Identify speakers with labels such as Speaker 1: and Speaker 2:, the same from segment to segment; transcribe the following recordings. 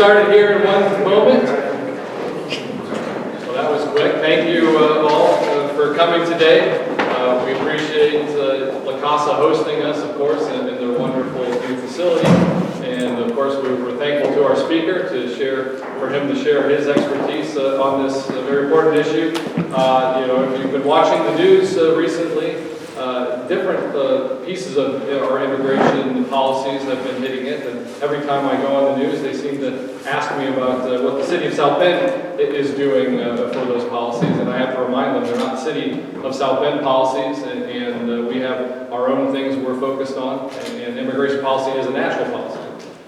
Speaker 1: started here in one moment. Well, that was quick. Thank you all for coming today. We appreciate La Casa hosting us, of course, in their wonderful new facility. And of course, we're thankful to our speaker for him to share his expertise on this very important issue. If you've been watching the news recently, different pieces of our immigration policies have been hitting it, and every time I go on the news, they seem to ask me about what the city of South Bend is doing for those policies, and I have to remind them they're not city of South Bend policies, and we have our own things we're focused on, and immigration policy is a national policy.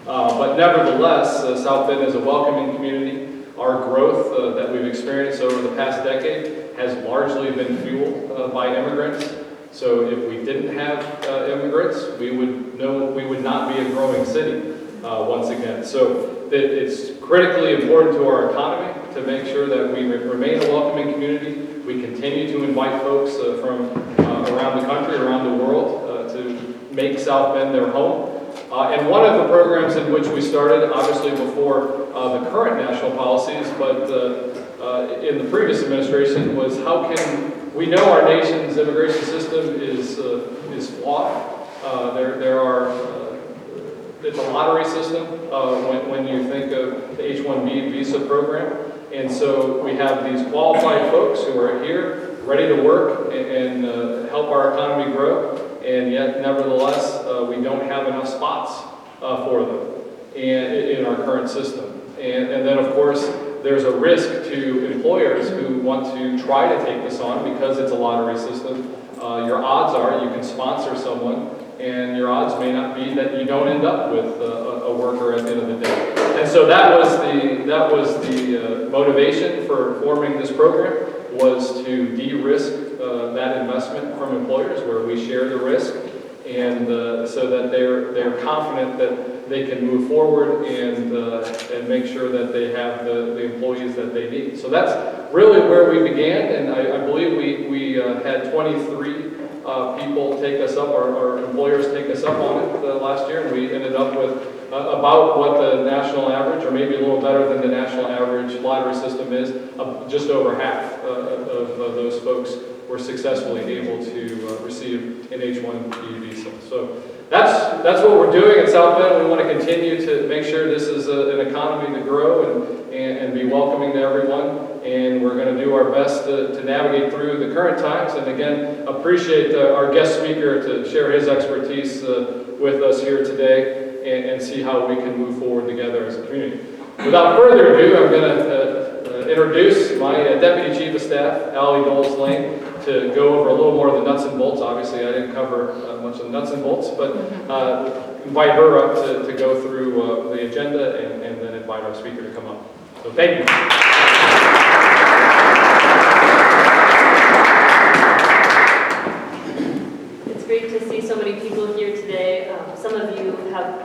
Speaker 1: But nevertheless, South Bend is a welcoming community. Our growth that we've experienced over the past decade has largely been fueled by immigrants. So if we didn't have immigrants, we would not be a growing city once again. So it's critically important to our economy to make sure that we remain a welcoming community. We continue to invite folks from around the country, around the world, to make South Bend their home. And one of the programs in which we started, obviously before the current national policies, but in the previous administration, was how can we know our nation's immigration system is flawed. It's a lottery system when you think of the H-1B visa program. And so we have these qualified folks who are here, ready to work and help our economy grow. And yet, nevertheless, we don't have enough spots for them in our current system. And then, of course, there's a risk to employers who want to try to take this on because it's a lottery system. Your odds are you can sponsor someone, and your odds may not be that you don't end up with a worker at the end of the day. And so that was the motivation for forming this program, was to de-risk that investment from employers, where we share the risk, and so that they're confident that they can move forward and make sure that they have the employees that they need. So that's really where we began, and I believe we had 23 people take us up, our employers take us up on it last year, and we ended up with about what the national average, or maybe a little better than the national average lottery system is. Just over half of those folks were successfully able to receive an H-1B visa. So that's what we're doing at South Bend. We want to continue to make sure this is an economy to grow and be welcoming to everyone. And we're going to do our best to navigate through the current times. And again, appreciate our guest speaker to share his expertise with us here today and see how we can move forward together as a community. Without further ado, I'm going to introduce my Deputy Chief of Staff, Allie Doles-Lane, to go over a little more of the nuts and bolts. Obviously, I didn't cover much of the nuts and bolts, but invite her up to go through the agenda and then invite our speaker to come up. So thank you.
Speaker 2: Great to see so many people here today. Some of you have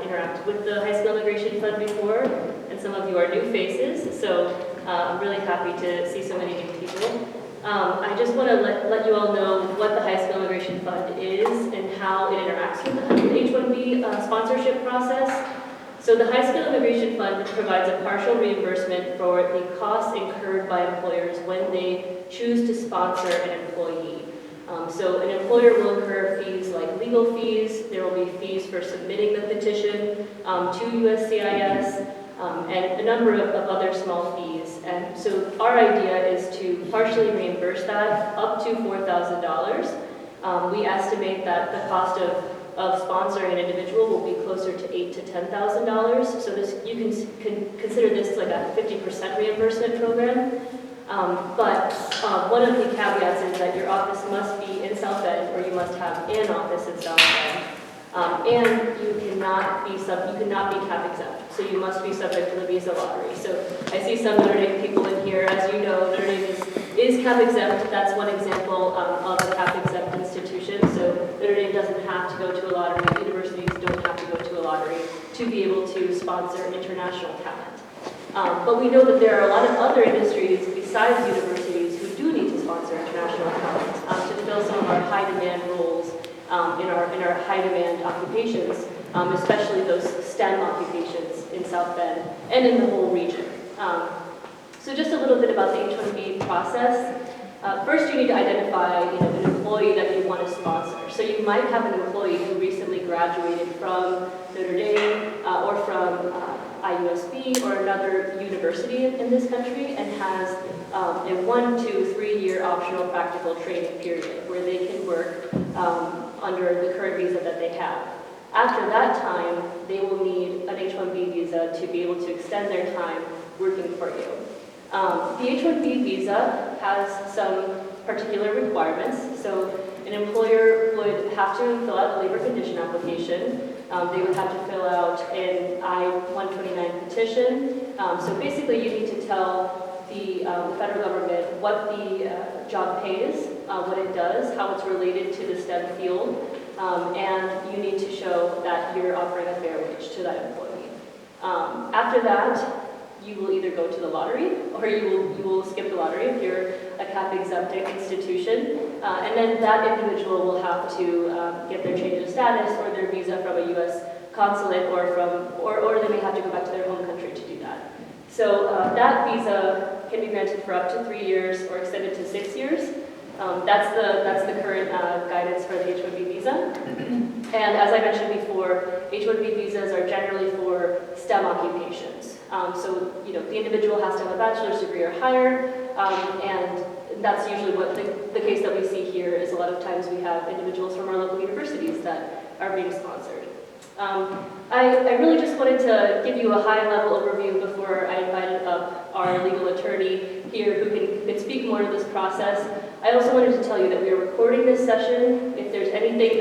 Speaker 2: interacted with the High School Immigration Fund before, and some of you are new faces, so I'm really happy to see so many new people. I just want to let you all know what the High School Immigration Fund is and how it interacts with the H-1B sponsorship process. So the High School Immigration Fund provides a partial reimbursement for the costs incurred by employers when they choose to sponsor an employee. So an employer will incur fees like legal fees. There will be fees for submitting the petition to USCIS, and a number of other small fees. And so our idea is to partially reimburse that up to $4,000. We estimate that the cost of sponsoring an individual will be closer to $8,000 to $10,000. So you can consider this like a 50% reimbursement program. But one of the caveats is that your office must be in South Bend, or you must have an office in South Bend, and you cannot be cap exempt. So you must be subject to the visa lottery. So I see some Notre Dame people in here. As you know, Notre Dame is cap exempt. That's one example of a cap exempt institution. So Notre Dame doesn't have to go to a lottery. Universities don't have to go to a lottery to be able to sponsor international talent. But we know that there are a lot of other industries besides universities who do need to sponsor international talent to fill some of our high-demand roles in our high-demand occupations, especially those STEM occupations in South Bend and in the whole region. So just a little bit about the H-1B process. First, you need to identify an employee that you want to sponsor. So you might have an employee who recently graduated from Notre Dame or from IUSB or another university in this country and has a 1, 2, 3 year optional practical training period where they can work under the current visa that they have. After that time, they will need an H-1B visa to be able to extend their time working for you. The H-1B visa has some particular requirements. So an employer would have to fill out a labor condition application. They would have to fill out an I-129 petition. So basically you need to tell the federal government what the job pays, what it does, how it's related to the STEM field, and you need to show that you're offering a fair wage to that employee. After that, you will either go to the lottery or you will skip the lottery if you're a CAP-exempt institution. And then that individual will have to get their change of status or their visa from a U.S. consulate or they may have to go back to their home country to do that. So that visa can be granted for up to 3 years or extended to 6 years. That's the current guidance for the H-1B visa. And as I mentioned before, H-1B visas are generally for STEM occupations. So, the individual has to have a bachelor's degree or higher, and that's usually what the case that we see here is a lot of times we have individuals from our local universities that are being sponsored. I really just wanted to give you a high-level overview before I invited up our legal attorney here who can speak more to this process. I also wanted to tell you that we are recording this session. If there's anything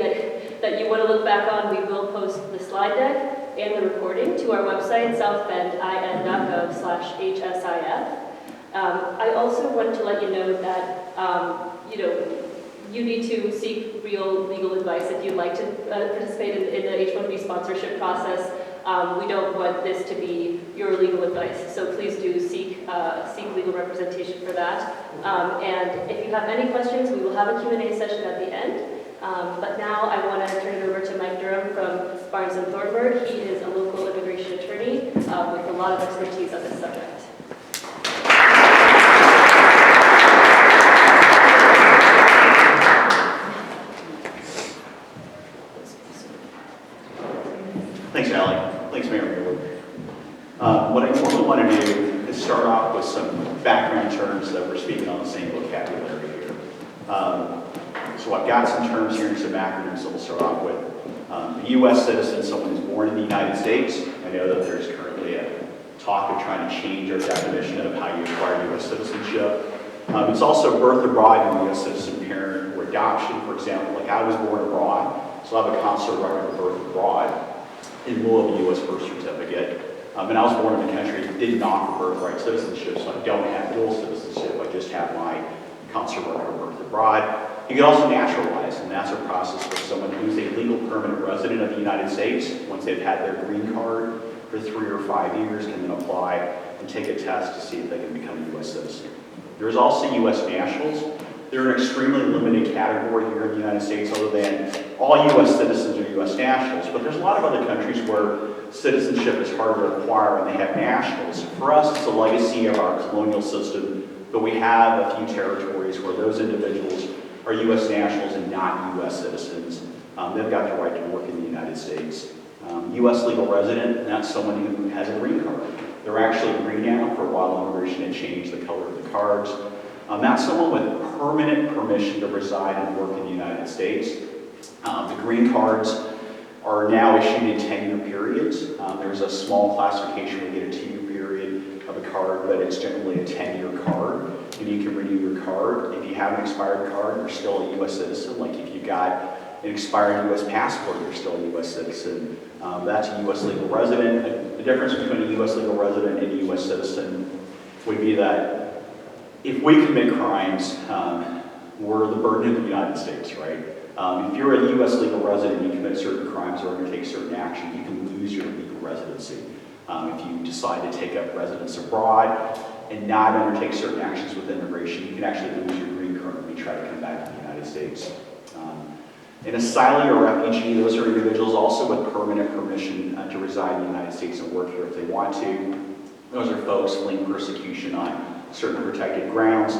Speaker 2: that you want to look back on, we will post the slide deck and the recording to our website, southbendin.gov/hsif. I also wanted to let you know that, you need to seek real legal advice if you'd like to participate in the H-1B sponsorship process. We don't want this to be your legal advice, so please do seek legal representation for that. And if you have any questions, we will have a Q&A session at the end. But now I want to turn it over to Mike Durham from Barnes & Thornburg. He is a local immigration attorney with a lot of expertise on this subject.
Speaker 3: Thanks, Allie. Thanks, Mayor Mueller. What I normally want to do is start off with some background terms that we're speaking on the same vocabulary here. So I've got some terms here and some acronyms that we'll start off with. A U.S. citizen, someone who's born in the United States. I know that there's currently a talk of trying to change our definition of how you acquire U.S. citizenship. It's also birth abroad in a U.S. citizen parent or adoption, for example. Like I was born abroad, so I have a consular record of birth abroad in lieu of a U.S. birth certificate. And I was born in a country that didn't offer birthright citizenship, so I don't have dual citizenship. I just have my consular record of birth abroad. You can also naturalize, and that's a process for someone who's a legal permanent resident of the United States. Once they've had their green card for 3 or 5 years, can then apply and take a test to see if they can become a U.S. citizen. There's also U.S. nationals. They're an extremely limited category here in the United States, other than all U.S. citizens are U.S. nationals. But there's a lot of other countries where citizenship is harder to acquire and they have nationals. For us, it's a legacy of our colonial system, but we have a few territories where those individuals are U.S. nationals and not U.S. citizens. They've got the right to work in the United States. U.S. legal resident, and that's someone who has a green card. They're actually green now. For a while, immigration had changed the color of the cards. That's someone with permanent permission to reside and work in the United States. The green cards are now issued in 10-year periods. There's a small classification where you get a 2-year period of a card, but it's generally a 10-year card. And you can renew your card. If you have an expired card, you're still a U.S. citizen. Like if you've got an expired U.S. passport, you're still a U.S. citizen. That's a U.S. legal resident. The difference between a U.S. legal resident and a U.S. citizen would be that if we commit crimes, we're the burden of the United States, right? If you're a U.S. legal resident, you commit certain crimes or undertake certain actions, you can lose your legal residency. If you decide to take up residence abroad and not undertake certain actions with immigration, you can actually lose your green card when you try to come back to the United States. An asylee or refugee, those are individuals also with permanent permission to reside in the United States and work here if they want to. Those are folks fleeing persecution on certain protected grounds.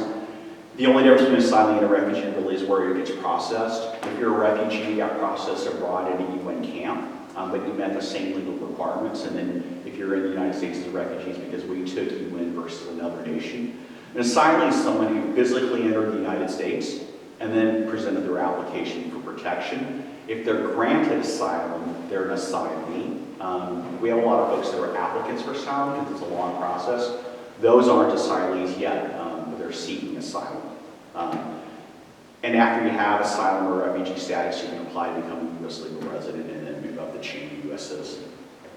Speaker 3: The only difference between an asylee and a refugee really is where it gets processed. If you're a refugee, you got processed abroad in a UN camp, but you met the same legal requirements. And then if you're in the United States as a refugee, it's because we took you in versus another nation. An asylee is someone who physically entered the United States and then presented their application for protection. If they're granted asylum, they're an asylee. We have a lot of folks that are applicants for asylum because it's a long process. Those aren't asylees yet, but they're seeking asylum. And after you have asylum or refugee status, you can apply to become a U.S. legal resident and then move up the chain to U.S. citizen.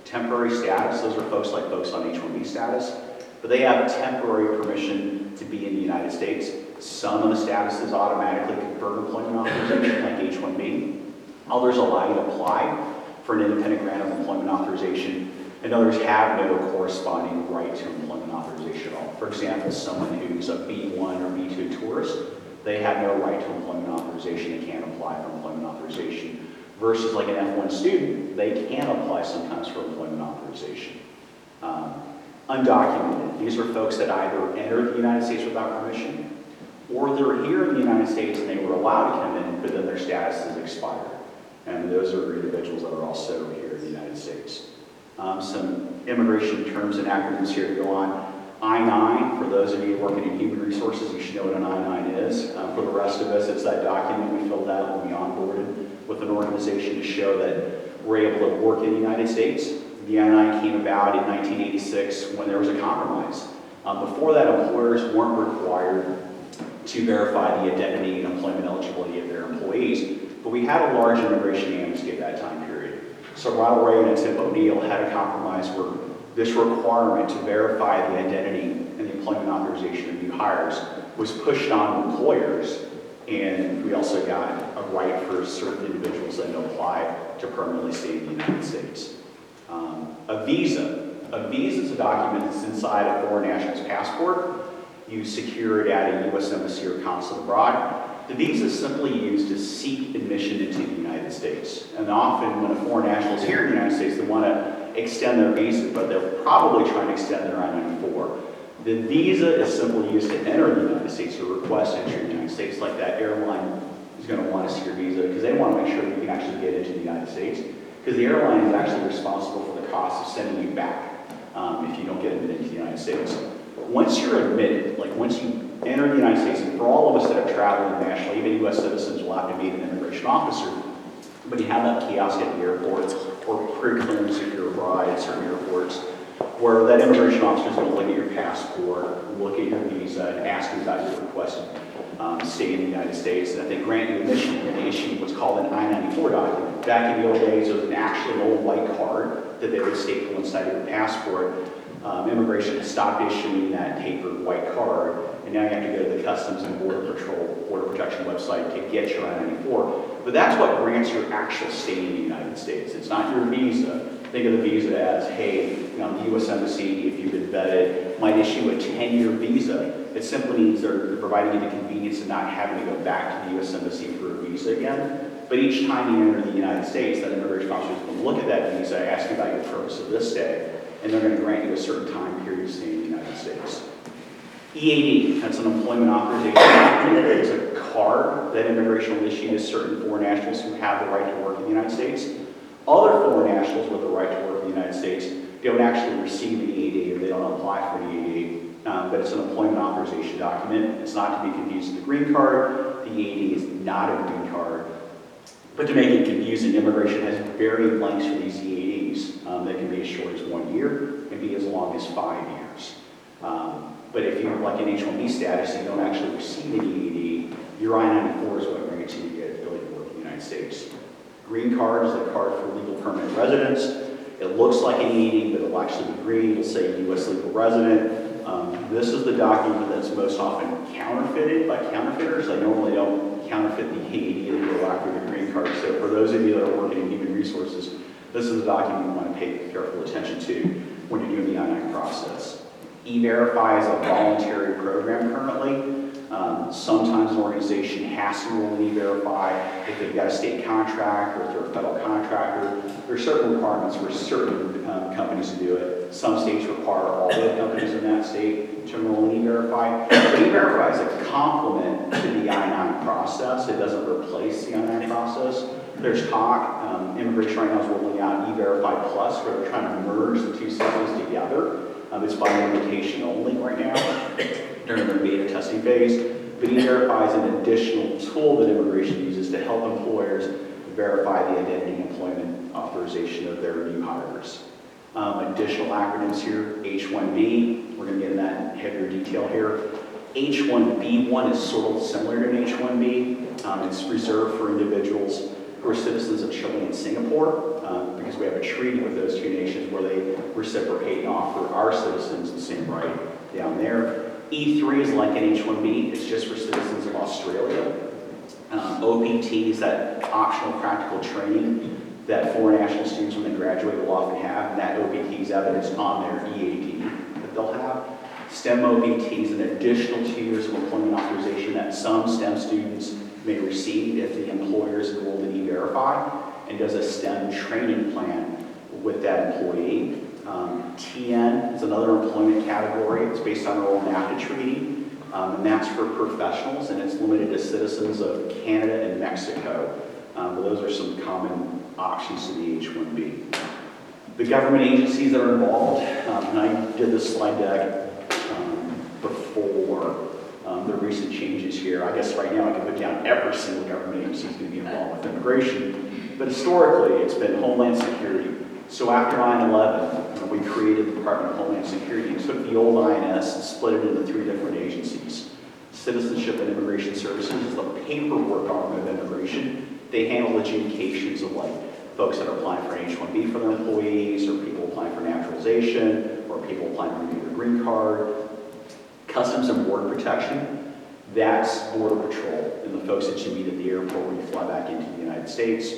Speaker 3: Temporary status, those are folks like folks on H-1B status, but they have temporary permission to be in the United States. Some of the statuses automatically confer employment authorization, like H-1B. Others allow you to apply for an independent grant of employment authorization, and others have no corresponding right to employment authorization at all. For example, someone who's a B1 or B2 tourist, they have no right to employment authorization. They can't apply for employment authorization. Versus like an F1 student, they can apply sometimes for employment authorization. Undocumented, these are folks that either entered the United States without permission, or they're here in the United States and they were allowed to come in, but then their status has expired. And those are individuals that are also here in the United States. Some immigration terms and acronyms here to go on. I-9, for those of you working in human resources, you should know what an I-9 is. For the rest of us, it's that document we filled out when we onboarded with an organization to show that we're able to work in the United States. The I-9 came about in 1986 when there was a compromise. Before that, employers weren't required to verify the identity and employment eligibility of their employees, but we had a large immigration amnesty at that time period. So Ronald Reagan and Tim O'Neill had a compromise where this requirement to verify the identity and the employment authorization of new hires was pushed on employers, and we also got a right for certain individuals that apply to permanently stay in the United States. A visa. A visa is a document that's inside a foreign national's passport. You secure it at a U.S. embassy or consulate abroad. The visa is simply used to seek admission into the United States. And often when a foreign national is here in the United States, they want to extend their visa, but they're probably trying to extend their I-94. The visa is simply used to enter the United States or request entry in the United States, like that airline is going to want to see your visa because they want to make sure you can actually get into the United States, because the airline is actually responsible for the cost of sending you back if you don't get admitted to the United States. Once you're admitted, like once you enter the United States, and for all of us that have traveled internationally, even U.S. citizens will have to meet an immigration officer, but you have that kiosk at the airport or pre-clearance if you're abroad at certain airports, where that immigration officer is going to look at your passport, look at your visa, and ask you about your request to stay in the United States. And if they grant you admission, you're going to issue what's called an I-94 document. Back in the old days, it was actually an old white card that they would staple inside of your passport. Immigration has stopped issuing that paper white card, and now you have to go to the Customs and Border Protection website to get your I-94. But that's what grants your actual stay in the United States. It's not your visa. Think of the visa as, hey, the U.S. Embassy, if you've been vetted, might issue a 10-year visa. It simply means they're providing you the convenience of not having to go back to the U.S. Embassy for a visa again. But each time you enter the United States, that immigration officer is going to look at that visa, ask you about your purpose of this stay, and they're going to grant you a certain time period to stay in the United States. EAD, that's an employment authorization document. It's a card that immigration will issue to certain foreign nationals who have the right to work in the United States. Other foreign nationals with the right to work in the United States don't actually receive an EAD, or they don't apply for an EAD, but it's an employment authorization document. It's not to be confused with the green card. The EAD is not a green card. But to make it confusing, immigration has varying lengths for these EADs. They can be as short as 1 year, and be as long as 5 years. But if you're like in H-1B status and you don't actually receive an EAD, your I-94 is what grants you the ability to work in the United States. Green card is the card for legal permanent residence. It looks like an EAD, but it'll actually be green. It'll say U.S. legal resident. This is the document that's most often counterfeited by counterfeiters. They normally don't counterfeit the EAD, they go after the green card. So for those of you that are working in human resources, this is a document you want to pay careful attention to when you're doing the I-9 process. E-Verify is a voluntary program currently. Sometimes an organization has to enroll in E-Verify if they've got a state contract or if they're a federal contractor. There are certain requirements for certain companies to do it. Some states require all the companies in that state to enroll in E-Verify. But E-Verify is a complement to the I-9 process. It doesn't replace the I-9 process. There's talk, immigration right now is rolling out E-Verify Plus, where they're trying to merge the two systems together. It's by invitation only right now during their beta testing phase. But E-Verify is an additional tool that immigration uses to help employers verify the identity and employment authorization of their new hires. Additional acronyms here, H-1B, we're going to get into that in heavier detail here. H-1B1 is sort of similar to an H-1B. It's reserved for individuals who are citizens of Chile and Singapore, because we have a treaty with those two nations where they reciprocate and offer our citizens the same right down there. E3 is like an H-1B, it's just for citizens of Australia. OPT is that optional practical training that foreign national students, when they graduate, will often have, and that OPT is evidenced on their EAD that they'll have. STEM OPT is an additional 2 years of employment authorization that some STEM students may receive if the employer is enrolled in E-Verify and does a STEM training plan with that employee. TN is another employment category. It's based on our old NAFTA treaty, and that's for professionals, and it's limited to citizens of Canada and Mexico. But those are some common options to the H-1B. The government agencies that are involved, and I did this slide deck before the recent changes here. I guess right now I can put down every single government agency is going to be involved with immigration, but historically it's been Homeland Security. So after 9/11, we created the Department of Homeland Security and took the old INS and split it into 3 different agencies. Citizenship and Immigration Services is the paperwork arm of immigration. They handle adjudications of like folks that are applying for an H-1B for their employees, or people applying for naturalization, or people applying for a green card. Customs and Border Protection, that's Border Patrol and the folks that you meet at the airport when you fly back into the United States.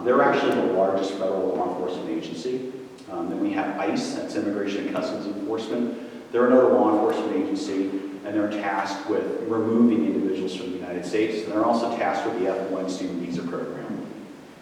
Speaker 3: They're actually the largest federal law enforcement agency. Then we have ICE, that's Immigration and Customs Enforcement. They're another law enforcement agency, and they're tasked with removing individuals from the United States, and they're also tasked with the F1 student visa program.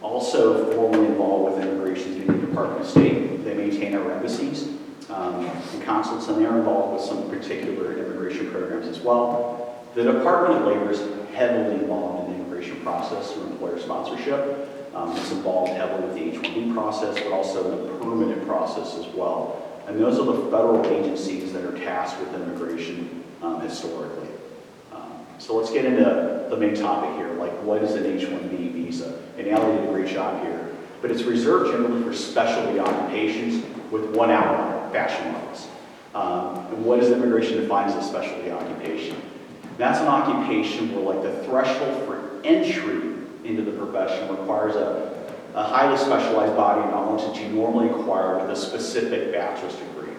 Speaker 3: Also formally involved with immigration is the Department of State. They maintain our embassies and consulates, and they're involved with some particular immigration programs as well. The Department of Labor is heavily involved in the immigration process through employer sponsorship. It's involved heavily with the H-1B process, but also in the permanent process as well. And those are the federal agencies that are tasked with immigration historically. So let's get into the main topic here, like what is an H-1B visa? And Allie did a great job here. But it's reserved generally for specialty occupations with 1 hour fashion models. And what is immigration defined as a specialty occupation? That's an occupation where like the threshold for entry into the profession requires a highly specialized body of knowledge that you normally acquire with a specific bachelor's degree.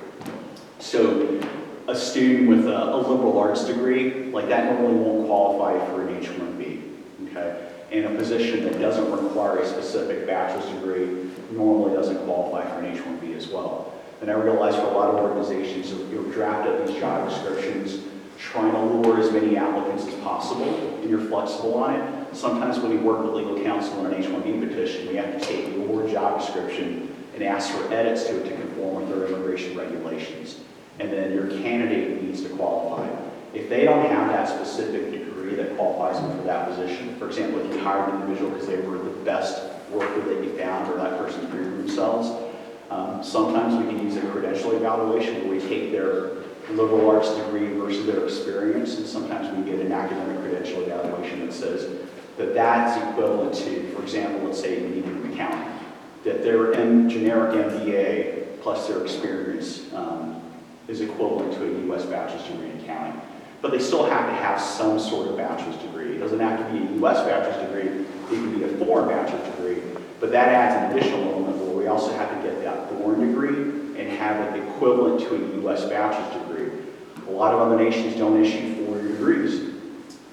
Speaker 3: So a student with a liberal arts degree, like that normally won't qualify for an H-1B, okay? And a position that doesn't require a specific bachelor's degree normally doesn't qualify for an H-1B as well. And I realize for a lot of organizations, you'll draft up these job descriptions trying to lure as many applicants as possible, and you're flexible on it. Sometimes when we work with legal counsel on an H-1B petition, we have to take your job description and ask for edits to it to conform with their immigration regulations. And then your candidate needs to qualify. If they don't have that specific degree that qualifies them for that position, for example, if you hired an individual because they were the best worker that you found or that person's proved themselves, sometimes we can use a credential evaluation where we take their liberal arts degree versus their experience, and sometimes we get an academic credential evaluation that says that that's equivalent to, for example, let's say you needed an accountant, that their generic MBA plus their experience is equivalent to a U.S. bachelor's degree in accounting. But they still have to have some sort of bachelor's degree. It doesn't have to be a U.S. bachelor's degree, it can be a foreign bachelor's degree, but that adds an additional element where we also have to get that foreign degree and have it equivalent to a U.S. bachelor's degree. A lot of other nations don't issue 4-year degrees.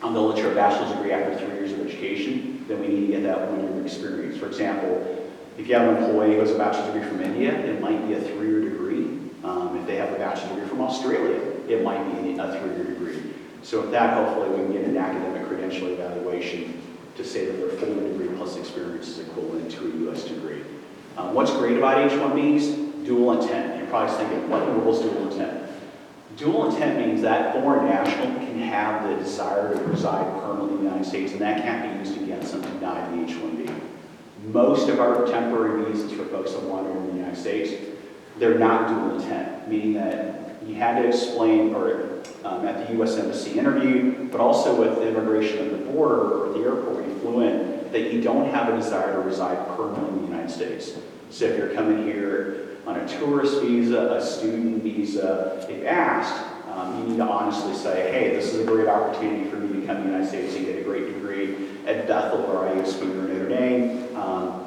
Speaker 3: They'll let you a bachelor's degree after 3 years of education, then we need to get that 1 year of experience. For example, if you have an employee who has a bachelor's degree from India, it might be a 3-year degree. If they have a bachelor's degree from Australia, it might be a 3-year degree. So with that, hopefully we can get an academic credential evaluation to say that their full degree plus experience is equivalent to a U.S. degree. What's great about H-1Bs? Dual intent. You're probably thinking, what in the world is dual intent? Dual intent means that foreign national can have the desire to reside permanently in the United States, and that can't be used against them to deny the H-1B. Most of our temporary visas for folks that wander in the United States, they're not dual intent, meaning that you had to explain, or at the U.S. Embassy interview, but also with immigration at the border or at the airport when you flew in, that you don't have a desire to reside permanently in the United States. So if you're coming here on a tourist visa, a student visa, if asked, you need to honestly say, hey, this is a great opportunity for me to come to the United States and get a great degree at Bethel or ISB or Notre Dame,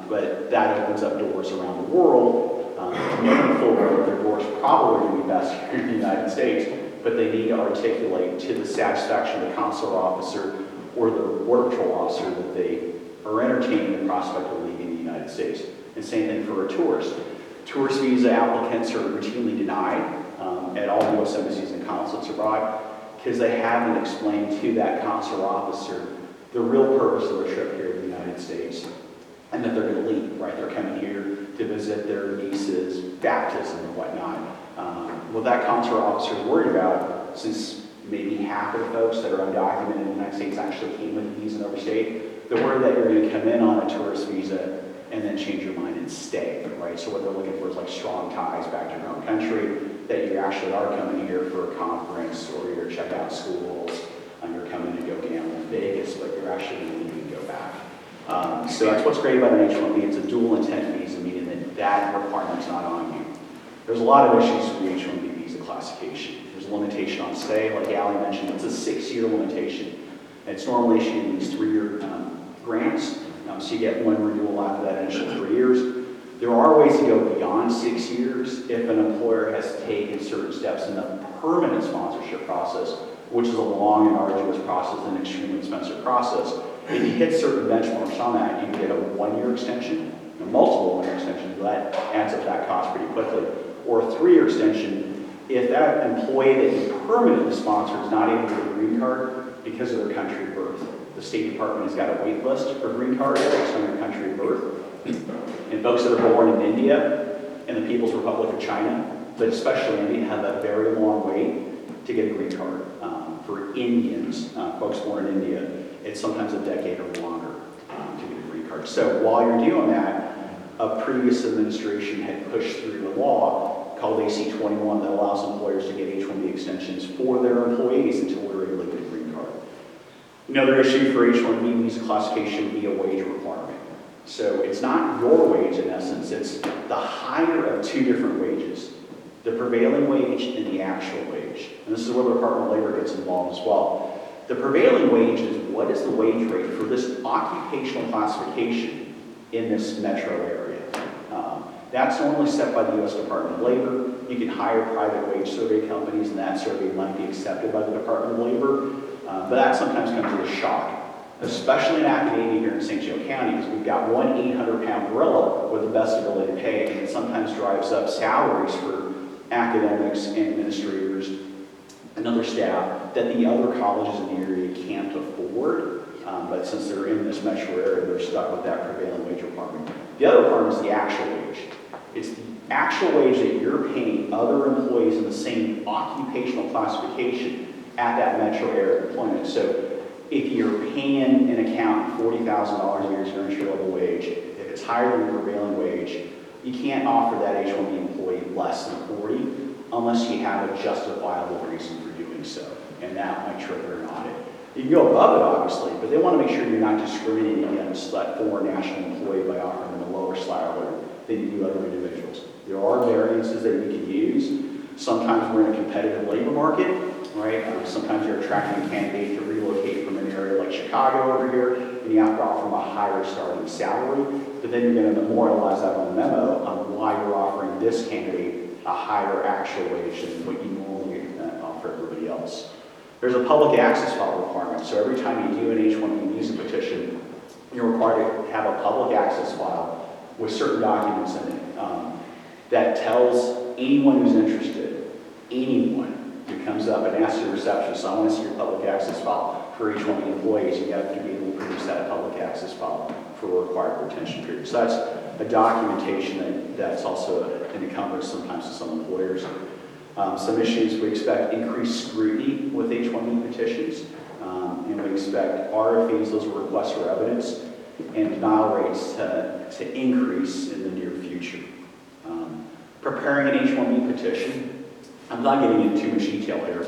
Speaker 3: but that opens up doors around the world. Knowing full well their doors probably going to be best here in the United States, but they need to articulate to the satisfaction of the consular officer or the border patrol officer that they are entertaining the prospect of leaving the United States. And same thing for a tourist. Tourist visa applicants are routinely denied at all U.S. embassies and consulates abroad because they haven't explained to that consular officer the real purpose of their trip here in the United States and that they're going to leave, right? They're coming here to visit their niece's baptism or whatnot. What that consular officer is worried about, since maybe half of the folks that are undocumented in the United States actually came with a visa and overstayed, they're worried that you're going to come in on a tourist visa and then change your mind and stay, right? So what they're looking for is like strong ties back to your own country, that you actually are coming here for a conference or you're check out schools, and you're coming to go gamble in Vegas, but you're actually leaving to go back. So that's what's great about an H-1B. It's a dual intent visa, meaning that that requirement's not on you. There's a lot of issues with the H-1B visa classification. There's a limitation on stay, like Ali mentioned, it's a 6-year limitation. It's normally issued in these 3-year grants, so you get one renewal after that initial 3 years. There are ways to go beyond 6 years if an employer has taken certain steps in the permanent sponsorship process, which is a long and arduous process and extremely expensive process. If you hit certain benchmarks on that, you can get a 1-year extension, a multiple 1-year extension, that adds up that cost pretty quickly, or a 3-year extension if that employee that you permanently sponsor is not able to get a green card because of their country of birth. The State Department has got a wait list for green cards based on their country of birth. And folks that are born in India and the People's Republic of China, but especially India, have a very long wait to get a green card. For Indians, folks born in India, it's sometimes a decade or longer to get a green card. So while you're doing that, a previous administration had pushed through a law called AC 21 that allows employers to get H-1B extensions for their employees until they're able to get a green card. Another issue for H-1B visa classification would be a wage requirement. So it's not your wage in essence, it's the higher of 2 different wages, the prevailing wage and the actual wage. And this is where the Department of Labor gets involved as well. The prevailing wage is what is the wage rate for this occupational classification in this metro area. That's normally set by the U.S. Department of Labor. You can hire private wage survey companies, and that survey might be accepted by the Department of Labor. But that sometimes comes as a shock, especially in academia here in St. Joe County, because we've got one 800-pound gorilla with the best ability to pay, and it sometimes drives up salaries for academics and administrators and other staff that the other colleges in the area can't afford. But since they're in this metro area, they're stuck with that prevailing wage requirement. The other requirement is the actual wage. It's the actual wage that you're paying other employees in the same occupational classification at that metro area of employment. So if you're paying an accountant $40,000 a year as your entry-level wage, if it's higher than the prevailing wage, you can't offer that H-1B employee less than 40 unless you have a justifiable reason for doing so, and that might trigger an audit. You can go above it, obviously, but they want to make sure you're not discriminating against that foreign national employee by offering them a lower salary than you do other individuals. There are variances that you can use. Sometimes we're in a competitive labor market, right? Sometimes you're attracting a candidate to relocate from an area like Chicago over here, and you have to offer them a higher starting salary, but then you're going to memorialize that on the memo on why you're offering this candidate a higher actual wage than what you normally offer everybody else. There's a public access file requirement, so every time you do an H-1B visa petition, you're required to have a public access file with certain documents in it that tells anyone who's interested, anyone, to come comes up and asks the receptionist, I want to see your public access file for each one of the employees, you have to be able to produce that public access file for a required retention period. So that's a documentation that's also an encumbrance sometimes to some employers. Some issues, we expect increased scrutiny with H-1B petitions, and we expect RFEs, those are requests for evidence, and denial rates to increase in the near future. Preparing an H-1B petition, I'm not getting into too much detail here.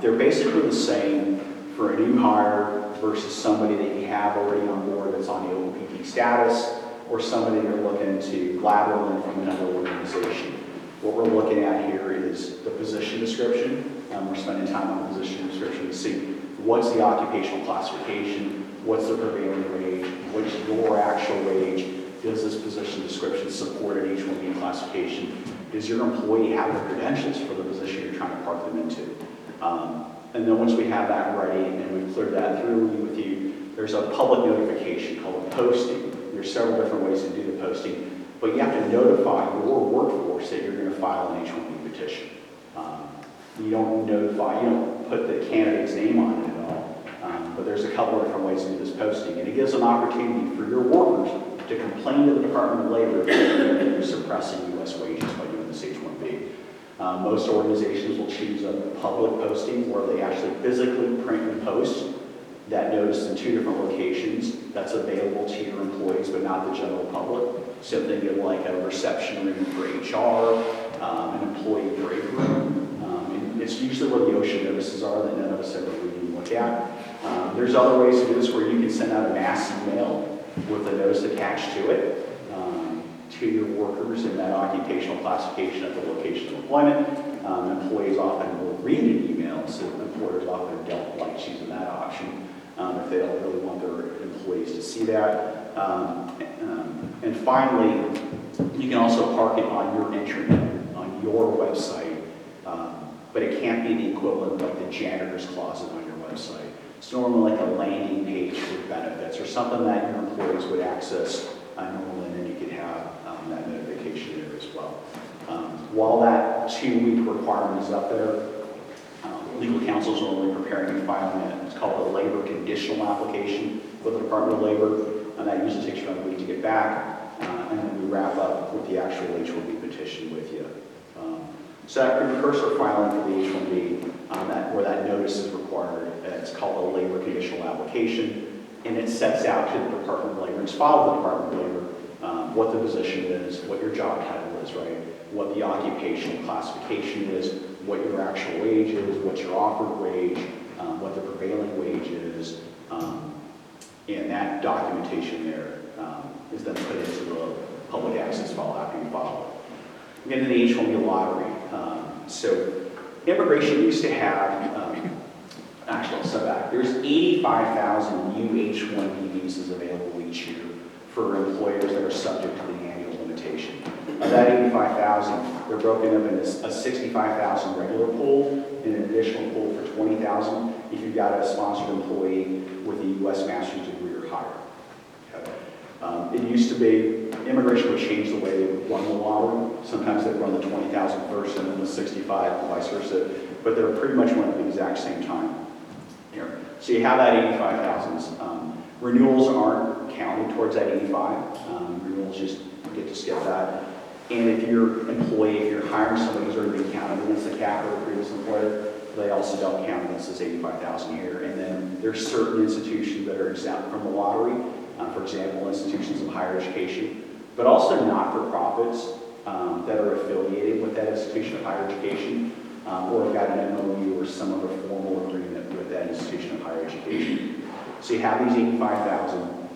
Speaker 3: They're basically the same for a new hire versus somebody that you have already on board that's on the OPT status, or somebody you're looking to lateral in from another organization. What we're looking at here is the position description. We're spending time on the position description to see what's the occupational classification, what's the prevailing wage, what's your actual wage, does this position description support an H-1B classification, does your employee have the credentials for the position you're trying to park them into? And then once we have that ready and we've cleared that through with you, there's a public notification called a posting. There's several different ways to do the posting, but you have to notify your workforce that you're going to file an H-1B petition. You don't put the candidate's name on it at all, but there's a couple of different ways to do this posting, and it gives an opportunity for your workers to complain to the Department of Labor that you're suppressing U.S. wages by doing this H-1B. Most organizations will choose a public posting where they actually physically print and post that notice in 2 different locations that's available to your employees but not the general public. So think of like a reception room for HR, an employee break room. And it's usually where the OSHA notices are that none of us ever really look at. There's other ways to do this where you can send out a mass email with a notice attached to it to your workers in that occupational classification at the location of employment. Employees often will read an email, so employers often don't like choosing that option if they don't really want their employees to see that. And finally, you can also park it on your intranet, on your website, but it can't be the equivalent of like the janitor's closet on your website. It's normally like a landing page for benefits or something that your employees would access normally, and then you could have that notification there as well. While that 2-week requirement is up there, legal counsel is normally preparing and filing it. It's called a labor conditional application with the Department of Labor, and that usually takes around a week to get back, and then we wrap up with the actual H-1B petition with you. So that precursor filing for the H-1B, where that notice is required, it's called a labor conditional application, and it sets out to the Department of Labor, it's filed with the Department of Labor, what the position is, what your job title is, right? What the occupational classification is, what your actual wage is, what your offered wage, what the prevailing wage is, and that documentation there is then put into the public access file after you file it. Again, in the H-1B lottery. So immigration used to have, actually I'll step back, there's 85,000 new H-1B visas available each year for employers that are subject to the annual limitation. Of that 85,000, they're broken up into a 65,000 regular pool and an additional pool for 20,000 if you've got a sponsored employee with a U.S. master's degree or higher. Okay. It used to be, immigration would change the way they would run the lottery. Sometimes they'd run the 20,000 first and then the 65 and vice versa, but they're pretty much run at the exact same time here. So you have that 85,000. Renewals aren't counted towards that 85. Renewals just get to skip that. And if your employee, if you're hiring somebody who's already been counted against the cap of a previous employer, they also don't count against this 85,000 here. And then there's certain institutions that are exempt from the lottery. For example, institutions of higher education, but also not-for-profits that are affiliated with that institution of higher education, or have got an MOU or some other formal agreement with that institution of higher education. So you have these 85,000,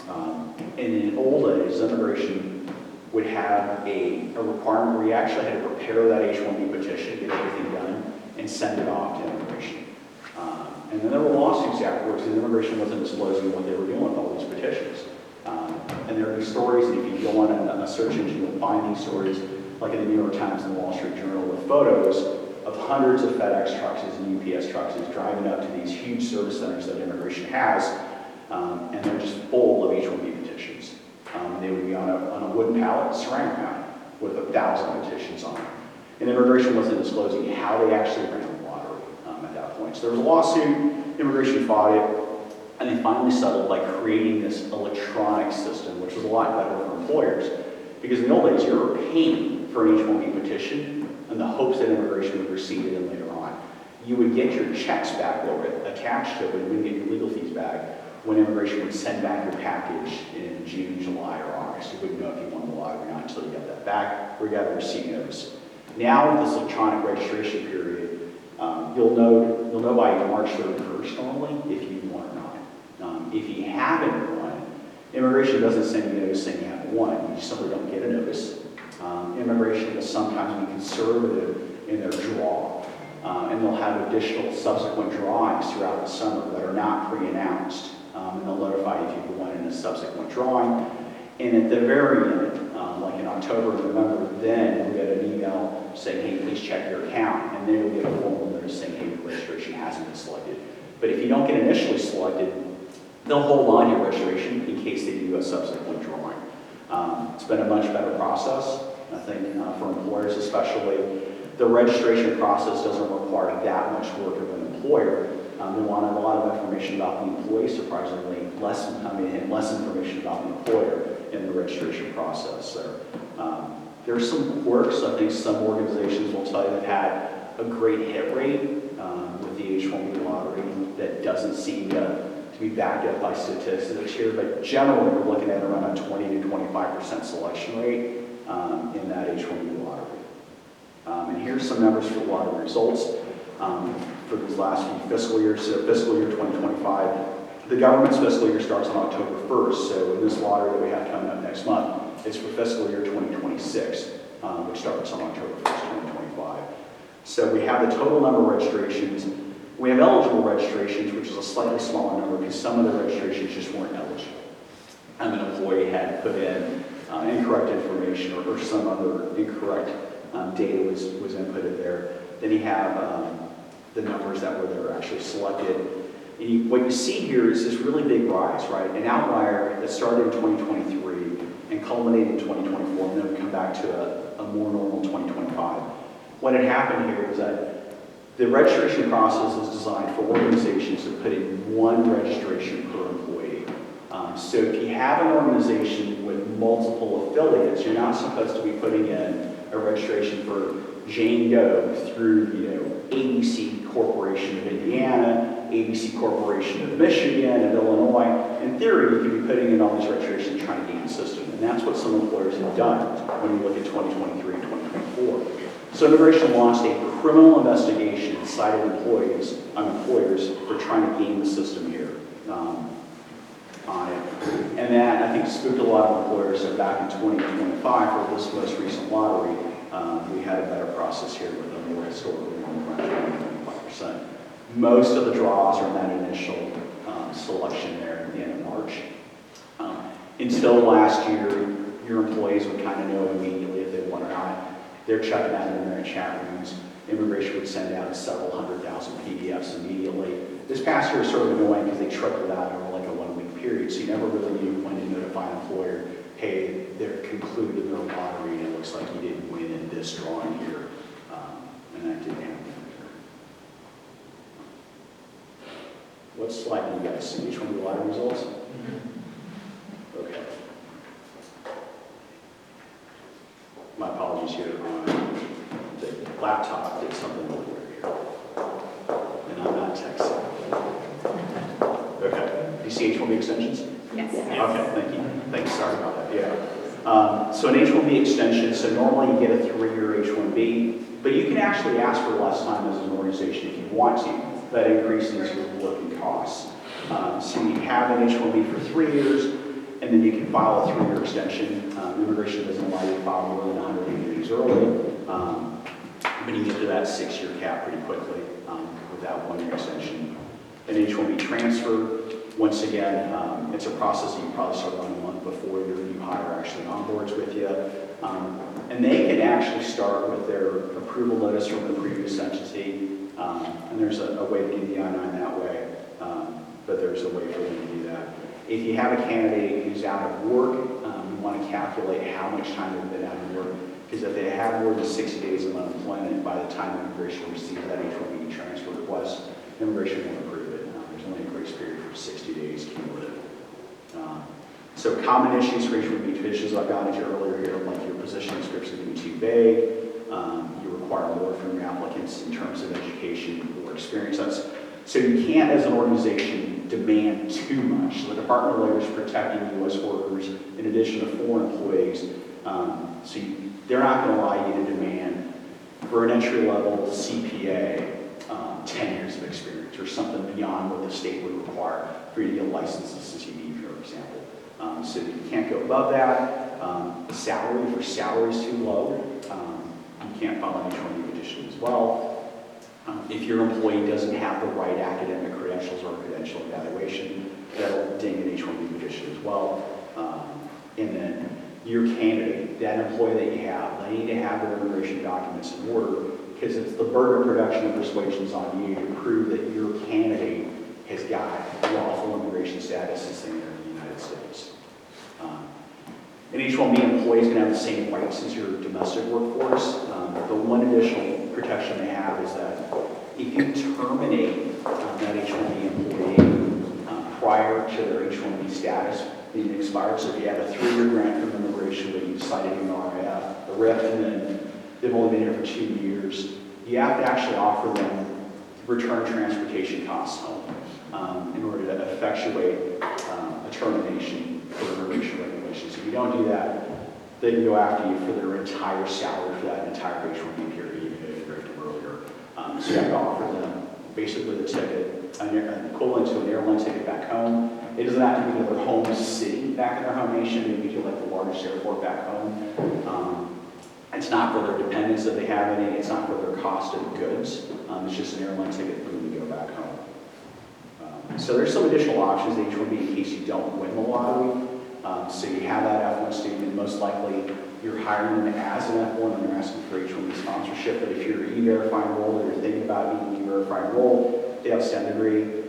Speaker 3: and in old days, immigration would have a requirement where you actually had to prepare that H-1B petition, get everything done, and send it off to immigration. And then there were lawsuits afterwards because immigration wasn't disclosing what they were doing with all these petitions. And there are these stories, and if you go on a search engine, you'll find these stories, like in the New York Times and the Wall Street Journal, with photos of hundreds of FedEx trucks and UPS trucks driving up to these huge service centers that immigration has, and they're just full of H-1B petitions. They would be on a wooden pallet, ceramic pallet, with 1,000 petitions on it. And immigration wasn't disclosing how they actually ran the lottery. points. There was a lawsuit, immigration fought it, and they finally settled by creating this electronic system, which was a lot better for employers. Because in the old days, you were paying for an H-1B petition in the hopes that immigration would receive it in later on. You would get your checks back over it, attached to it, but you wouldn't get your legal fees back when immigration would send back your package in June, July, or August. You wouldn't know if you won the lottery or not until you got that back or you got a receipt notice. Now with this electronic registration period, you'll know by March 31st normally if you won or not. If you haven't won, immigration doesn't send you a notice saying you haven't won. You simply don't get a notice. Immigration will sometimes be conservative in their draw, and they'll have additional subsequent drawings throughout the summer that are not pre-announced, and they'll notify you if you've won in a subsequent drawing. And at the very end, like in October and November, then you'll get an email saying, hey, please check your account, and then you'll get a formal notice saying, hey, your registration hasn't been selected. But if you don't get initially selected, they'll hold on to your registration in case they do a subsequent drawing. It's been a much better process, I think, for employers especially. The registration process doesn't require that much work of an employer. They want a lot of information about the employee, surprisingly, less information about the employer in the registration process. There are some quirks. I think some organizations will tell you they've had a great hit rate with the H-1B lottery that doesn't seem to be backed up by statistics here, but generally we're looking at around a 20 to 25% selection rate in that H-1B lottery. And here's some numbers for lottery results for these last few fiscal years. So fiscal year 2025, the government's fiscal year starts on October 1st, so in this lottery that we have coming up next month, it's for fiscal year 2026, which starts on October 1st, 2025. So we have the total number of registrations. We have eligible registrations, which is a slightly smaller number because some of the registrations just weren't eligible. An employee had put in incorrect information or some other incorrect data was inputted there. Then you have the numbers that were actually selected. And what you see here is this really big rise, right? An outlier that started in 2023 and culminated in 2024, and then we come back to a more normal 2025. What had happened here was that the registration process is designed for organizations to put in one registration per employee. So if you have an organization with multiple affiliates, you're not supposed to be putting in a registration for Jane Doe through, ABC Corporation of Indiana, ABC Corporation of Michigan and Illinois. In theory, you could be putting in all these registrations trying to game the system. And that's what some employers have done when you look at 2023 and 2024. So immigration launched a criminal investigation and cited employers for trying to game the system here on it. And that, I think, spooked a lot of employers. So back in 2025, for this most recent lottery, we had a better process here with a more historical normal around 20-25%. Most of the draws are in that initial selection there at the end of March. Until last year, your employees would kind of know immediately if they won or not. They're checking out in their chat rooms. Immigration would send out several 100,000 PDFs immediately. This past year was sort of annoying because they trickled out over like a 1-week period, so you never really knew when to notify an employer, hey, they're concluded their lottery and it looks like you didn't win in this drawing here. And that didn't happen. What slide do you guys see? Each one of the lottery results? Okay. My apologies here. The laptop did something over here. And I'm not texting. Okay. Do you see H-1B extensions?
Speaker 2: Yes.
Speaker 3: Okay, thank you. Thanks, sorry about that. Yeah. So an H-1B extension, so normally you get a 3-year H-1B, but you can actually ask for less time as an organization if you want to. That increases your working costs. So you have an H-1B for 3 years, and then you can file a 3-year extension. Immigration doesn't allow you to file more than 180 days early, but you get to that 6-year cap pretty quickly without 1-year extension. An H-1B transfer, once again, it's a process that you probably start on a month before your new hire actually onboards with you. And they can actually start with their approval notice from the previous entity, and there's a way to do the I-9 that way, but there's a way for them to do that. If you have a candidate who's out of work, you want to calculate how much time they've been out of work, because if they have more than 60 days of unemployment by the time immigration receives that H-1B transfer request, immigration won't approve it. There's only a grace period for 60 days cumulative. So common issues for H-1B petitions I've gone into earlier here, like your position description can be too vague, you require more from your applicants in terms of education or experience. So you can't, as an organization, demand too much. So the Department of Labor is protecting U.S. workers in addition to foreign employees. They're not going to allow you to demand for an entry-level CPA 10 years of experience or something beyond what the state would require for you to get licensed as a CTV, for example. So you can't go above that. The salary for salary is too low. You can't file an H-1B petition as well. If your employee doesn't have the right academic credentials or credential evaluation, that'll ding an H-1B petition as well. And then your candidate, that employee that you have, they need to have their immigration documents in order, because it's the burden of production and persuasion is on you to prove that your candidate has got lawful immigration status and staying there in the United States. An H-1B employee is going to have the same rights as your domestic workforce. The one additional protection they have is that if you terminate that H-1B employee prior to their H-1B status being expired, so if you have a 3-year grant from immigration that you decided to do RIF, and then they've only been here for 2 years, you have to actually offer them return transportation costs home in order to effectuate a termination for immigration regulations. If you don't do that, they can go after you for their entire salary for that entire H-1B period, even though you agreed to earlier. So you have to offer them basically the ticket, an equivalent to an airline ticket back home. It doesn't have to be to their home city back in their home nation, maybe to like the largest airport back home. It's not for their dependents that they have any, it's not for their cost of goods. It's just an airline ticket for them to go back home. So there's some additional options to H-1B in case you don't win the lottery. So you have that F1 student, most likely you're hiring them as an F1 and they're asking for H-1B sponsorship. But if you're an E-Verify enrolled or you're thinking about being an E-Verify enrolled, they have a STEM degree.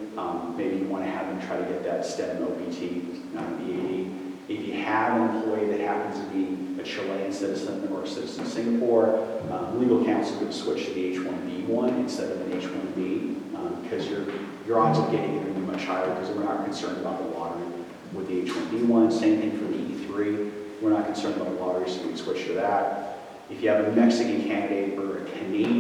Speaker 3: Maybe you want to have them try to get that STEM OPT, EAD. If you have an employee that happens to be a Chilean citizen or a citizen of Singapore, legal counsel would switch to the H-1B one instead of an H-1B because your odds of getting it are going to be much higher because we're not concerned about the lottery with the H-1B one. Same thing for the E3. We're not concerned about the lottery, so we'd switch to that. If you have a Mexican candidate or a Canadian